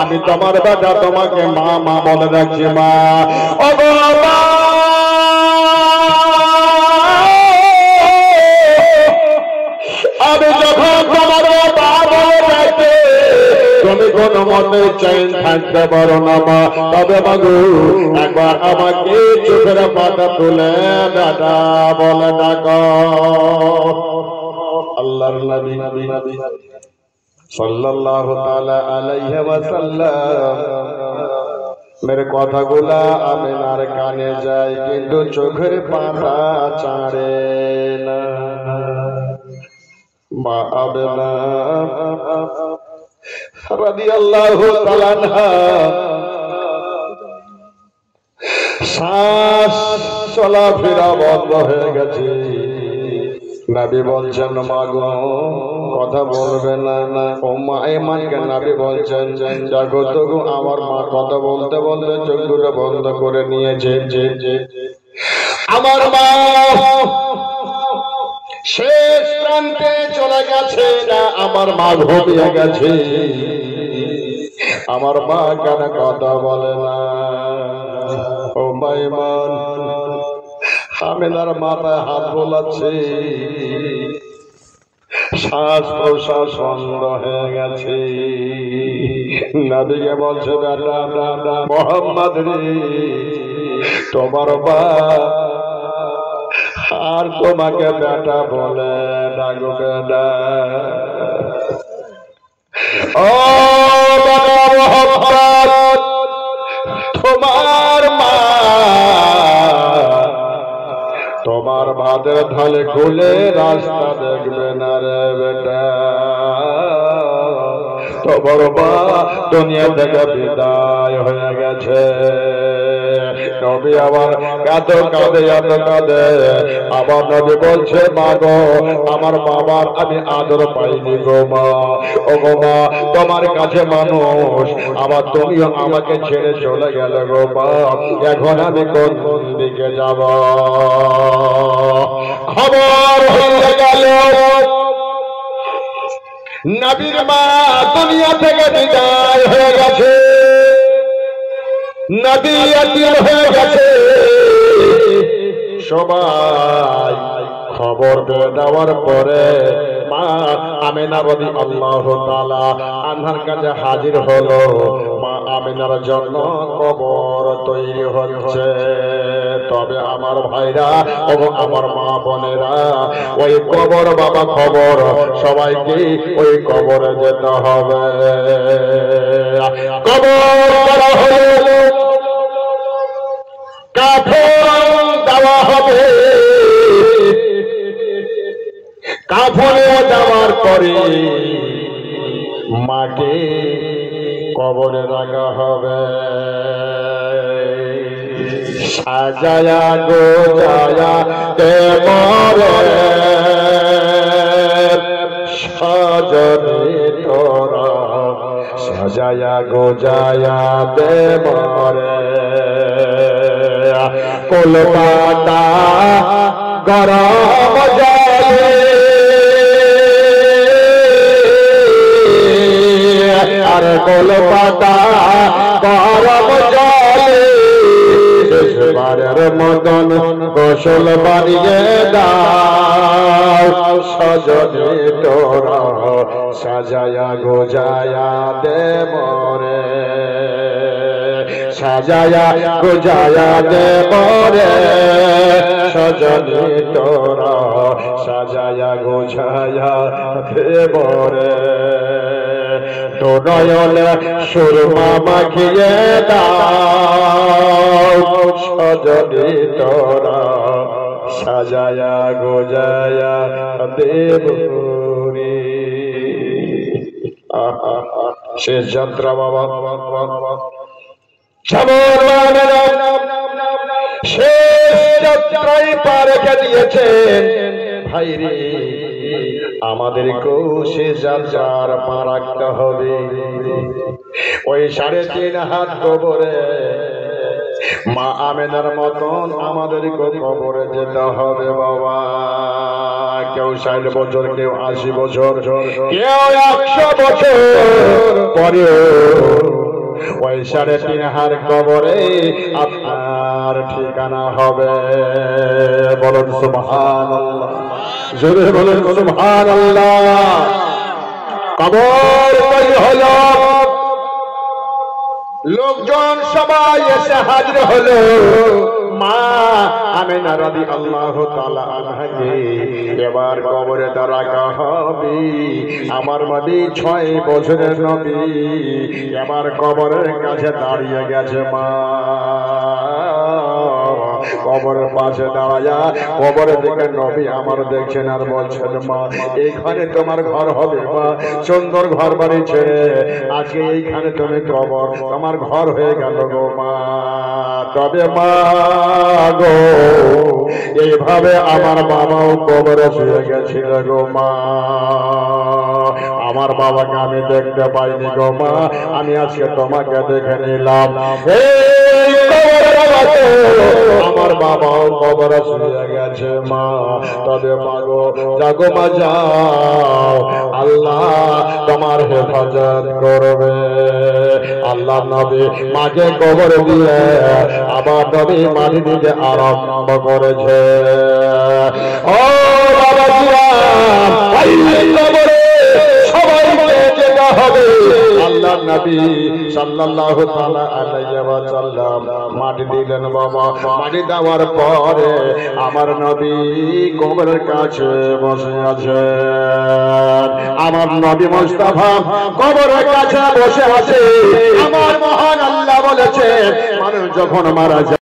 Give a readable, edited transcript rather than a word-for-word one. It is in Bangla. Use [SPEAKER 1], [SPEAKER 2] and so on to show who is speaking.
[SPEAKER 1] আমি তোমার বেটা তোমাকে মা মা বলে ডাকছি মা ও গো মা আমি যখন তোমার মা বলে ডাকে তুমি কোনো মতে চেন থাকতে পারো না মা তবে মাগো একবার আমাকে চোখের পাতা তুলে বেটা বলে ডাকো আল্লাহর নবী সাল্লাল্লাহু তাআলা আলাইহি ওয়াসাল্লাম मेरे কথাগুলা আমিনার কানে যায় কিন্তু চোখের পাতা ছাড়ে না মা আমিনা রাদিয়াল্লাহু তাআলা আনহা শ্বাস চলাফেরা বন্ধ হয়ে গেছে নবী বলছেন মা গো কথা বলবে না না ও মা এমানকে নবী বলছেন জাগো তো গো আমার মা কথা বলতে বলতে চোখগুলো বন্ধ করে নিয়েছে আমার মা শেষ প্রান্তে চলে গেছে না আমার মা ঘুমিয়ে গেছে আমার মা কেন কথা বলে না ও মা এমান আমিনার মাথায় হাত বোলাচ্ছে শ্বাস প্রশ্বাস বন্ধ হয়ে গেছে নবীকে বলছে বেটা মোহাম্মদ রে তোমার মা আর তোমাকে বেটা বলে ডাকো বেটা ও বেটা মোহাম্মদ তোমার মা তোমার ভাতের ঢালে খুলে রাস্তা দেখবে না রে বেটা তোমার মা দুনিয়া থেকে বিদায় হয়ে গেছে নবী আবার কাঁদে কাঁদে এত কাঁদে আবার নবী বলছে মা গো আমার বাবার আমি আদর পাইনি গো মা ও গো মা তোমার কাছে মানুষ আবার তুমিও আমাকে ছেড়ে চলে গেলে গো মা এখন আমি কোন দিকে যাব খবর হয়ে গেল নবীর মা দুনিয়া থেকে বিদায় হয়ে গেছে নবী এতিম হয়ে গেছে সবাই খবর দেওয়ার পরে মা আমিনা রাদিয়াল্লাহু তাআলা আনহার কাছে হাজির হলো মা আমিনার জন্য কবর তৈরি হচ্ছে তবে আমার ভাইরা ও আমার মা বোনেরা ওই কবর বাবা খবর সবাইকে ওই কবরে যেতে হবে কবর করা হলো কাফন দেওয়া হবে কাফনে দেওয়ার পরে মাকে কবরে রাখা হবে সাজায়া গোজায়া মরে সজনে তোরা সাজায়া গোজায়া মরে কলকাতা গরম জলে আর কলকাতা গরম জলে শেষবারের মতন গোসল বানিয়ে দাও সজনে তোরা সাজায়া গোজায়া দে মরে সাজায়া গোজায়া দে মরে সজনে তোরা সাজায়া গোজায়া দে মরে তো নয়নে সুরমা মাখিয়ে দাও সজনে তোরা সাজায়া গোজায়া দেব শেষ যাত্রা বাবা শেষ যাত্রাই পা রেখে দিয়েছেন ভাই রে আমাদেরকেও শেষ যাত্রার পা রাখতে হবে ওই 3.5 হাত কবরে মা আমেনার মতন আমাদেরকে কবরে যেতে হবে বাবা কেউ 60 বছর কেউ 80 বছর কেউ 100 বছর পরেও ওই 3.5 হাত কবরে আপনার ঠিকানা হবে। বলুন সুবহানাল্লাহ, জোরে বলুন সুবহানাল্লাহ। কবর তৈরি হলো, লোকজন সবাই এসে হাজির হলো। মা আমিনা রাদিয়াল্লাহু তাআলা আনহাকে এবার কবরে রাখা হবে। আমার নবী 6 বছরের নবী এবার কবরের কাছে দাঁড়িয়ে গেছে। মা কবরের পাশে দাঁড়ায়া কবরের দিকে নবী আমার দেখছেন আর বলছেন, মা এইখানে তোমার ঘর হবে। মা সুন্দর ঘর বাড়ি ছেড়ে আজকে এইখানে তুমি কবর তোমার ঘর হয়ে গেল গো মা। তবে মা গো এইভাবে আমার বাবাও কবরে শুয়ে গেছিল গো মা। আমার বাবাকে আমি দেখতে পাইনি গো মা, আমি আজকে তোমাকে দেখে নিলাম। আমার বাবাও কবরে শুয়ে গেছে মা। তবে মা গো জাগো মা যাও, আল্লাহ তোমার হেফাজত করবে। আল্লাহ নবী মাকে কবর দিয়ে আবার নবী মাটি দিতে আরম্ভ করেছে। ও বাবা কবরে সবাইকে যেতে হবে। আল্লাহ নবী সাল্লাল্লাহু তাআলা আলাইহি ওয়াসাল্লাম মাটি দিলেন। বাবা মাটি দেওয়ার পরে আমার নবী কবরের কাছে বসে আছেন। আমার নবী মুস্তাফা কবরের কাছে বসে আছে। আমার মহান আল্লাহ বলেছে, মানুষ যখন মারা যায়